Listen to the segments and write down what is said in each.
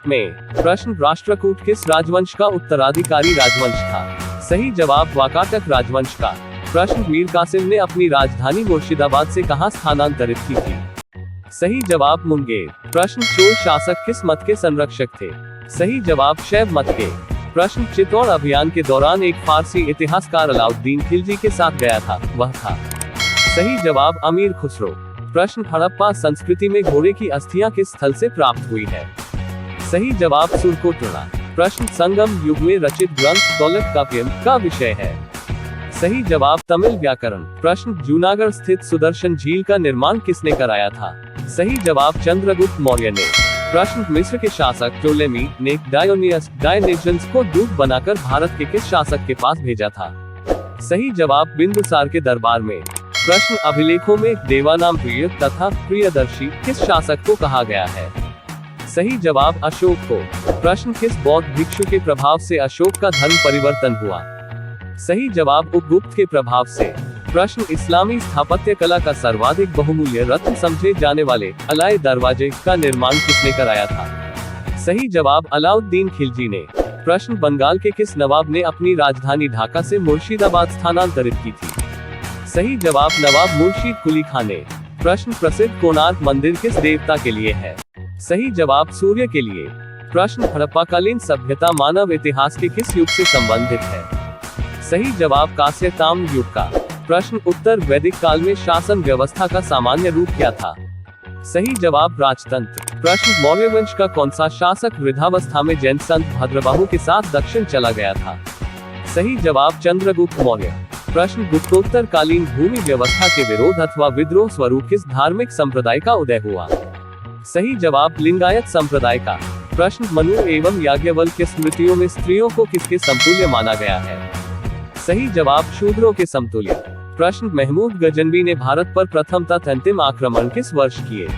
में। प्रश्न, राष्ट्रकूट किस राजवंश का उत्तराधिकारी राजवंश था? सही जवाब, वाकाटक राजवंश का। प्रश्न, मीर कासिम ने अपनी राजधानी मुर्शिदाबाद से कहां स्थानांतरित की थी? सही जवाब, मुंगेर। प्रश्न, चोल शासक किस मत के संरक्षक थे? सही जवाब, शैव मत के। प्रश्न, चित्तौड़ अभियान के दौरान एक फारसी इतिहासकार अलाउद्दीन खिलजी के साथ गया था, वह था? सही जवाब, अमीर खुसरो। प्रश्न, हड़प्पा संस्कृति में घोड़े की अस्थियां किस स्थल से प्राप्त हुई है? सही जवाब, सुरकोटड़ा। प्रश्न, संगम युग में रचित ग्रंथ तोलकाप्पियम का विषय है? सही जवाब, तमिल व्याकरण। प्रश्न, जूनागढ़ स्थित सुदर्शन झील का निर्माण किसने कराया था? सही जवाब, चंद्रगुप्त मौर्य ने। प्रश्न, मिस्र के शासक टोलेमी ने डायोनियस को दूत बनाकर भारत के किस शासक के पास भेजा था? सही जवाब, बिंदुसार के दरबार में। प्रश्न, अभिलेखों में देवानाम प्रिय तथा प्रियदर्शी किस शासक को कहा गया है? सही जवाब, अशोक को। प्रश्न, किस बौद्ध भिक्षु के प्रभाव से अशोक का धर्म परिवर्तन हुआ? सही जवाब, उपगुप्त के प्रभाव से। प्रश्न, इस्लामी स्थापत्य कला का सर्वाधिक बहुमूल्य रत्न समझे जाने वाले अलाय दरवाजे का निर्माण किसने कराया था? सही जवाब, अलाउद्दीन खिलजी ने। प्रश्न, बंगाल के किस नवाब ने अपनी राजधानी ढाका से मुर्शिदाबाद स्थानांतरित की थी? सही जवाब, नवाब मुर्शीद कुली खान ने। प्रश्न, प्रसिद्ध कोणार्क मंदिर किस देवता के लिए है? सही जवाब, सूर्य के लिए। प्रश्न, हड़प्पाकालीन सभ्यता मानव इतिहास के किस युग से संबंधित है? सही जवाब, कांस्य ताम्र युग का। प्रश्न, उत्तर वैदिक काल में शासन व्यवस्था का सामान्य रूप क्या था? सही जवाब, राजतंत्र। प्रश्न, मौर्य वंश का कौन सा शासक वृद्धावस्था में जैन संत भद्रबाहु के साथ दक्षिण चला गया था? सही जवाब, चंद्रगुप्त मौर्य। प्रश्न, गुप्तोत्तर कालीन भूमि व्यवस्था के विरोध अथवा विद्रोह स्वरूप किस धार्मिक संप्रदाय का उदय हुआ? सही जवाब, लिंगायत संप्रदाय का। प्रश्न, मनु एवं याज्ञवल्क्य के स्मृतियों में स्त्रियों को किसके समतुल्य माना गया है? सही जवाब, शूद्रों के समतुल्य। प्रश्न, महमूद गजनवी ने भारत पर प्रथम तथा अंतिम आक्रमण किस वर्ष किए?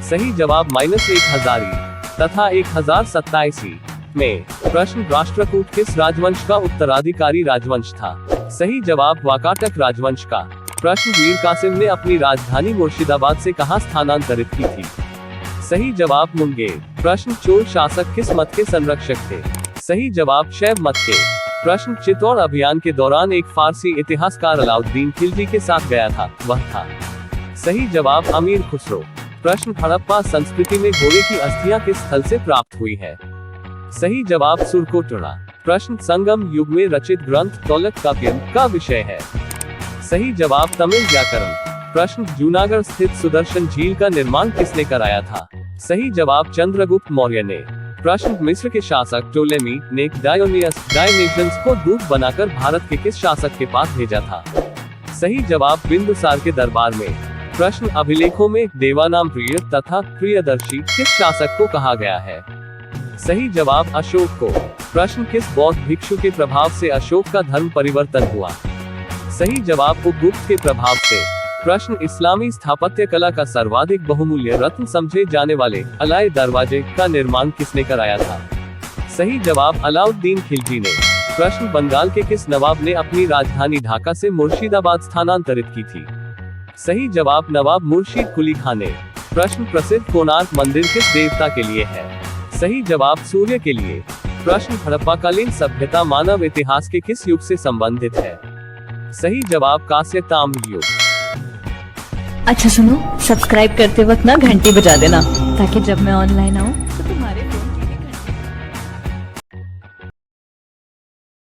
सही जवाब, -1000 तथा 1027 में। प्रश्न, राष्ट्रकूट किस राजवंश का उत्तराधिकारी राजवंश था? सही जवाब, वाकाटक राजवंश का। प्रश्न, मीर कासिम ने अपनी राजधानी मुर्शिदाबाद से कहां स्थानांतरित की थी? सही जवाब, मुंगेर। प्रश्न, चोल शासक किस मत के संरक्षक थे? सही जवाब, शैव मत के। प्रश्न, चित्तौड़ अभियान के दौरान एक फारसी इतिहासकार अलाउद्दीन खिलजी के साथ गया था, वह था? सही जवाब, अमीर खुसरो। प्रश्न, हड़प्पा संस्कृति में घोड़े की अस्थियां किस स्थल से प्राप्त हुई है? सही जवाब, सुरकोटड़ा। प्रश्न, संगम युग में रचित ग्रंथ तोलकाप्पियम का विषय है? सही जवाब, तमिल व्याकरण। प्रश्न, जूनागढ़ स्थित सुदर्शन झील का निर्माण किसने कराया था? सही जवाब, चंद्रगुप्त मौर्य ने। प्रश्न, मिस्र के शासक टोलेमी ने डायोनियस को दूत बनाकर भारत के किस शासक के पास भेजा था? सही जवाब, बिंदुसार के दरबार में। प्रश्न, अभिलेखों में देवानाम प्रिय तथा प्रियदर्शी किस शासक को कहा गया है? सही जवाब, अशोक को। प्रश्न, किस बौद्ध भिक्षु के प्रभाव से अशोक का धर्म परिवर्तन हुआ? सही जवाब, उपगुप्त के प्रभाव से। प्रश्न, इस्लामी स्थापत्य कला का सर्वाधिक बहुमूल्य रत्न समझे जाने वाले अलाय दरवाजे का निर्माण किसने कराया था? सही जवाब, अलाउद्दीन खिलजी ने। प्रश्न, बंगाल के किस नवाब ने अपनी राजधानी ढाका से मुर्शिदाबाद स्थानांतरित की थी? सही जवाब, नवाब मुर्शीद कुली खान ने। प्रश्न, प्रसिद्ध कोणार्क मंदिर किस देवता के लिए है? सही जवाब, सूर्य के लिए। प्रश्न, हड़प्पाकालीन सभ्यता मानव इतिहास के किस युग से संबंधित है? सही जवाब, कांस्य ताम्र युग। अच्छा सुनो, सब्सक्राइब करते वक्त ना घंटी बजा देना, ताकि जब मैं ऑनलाइन आऊँ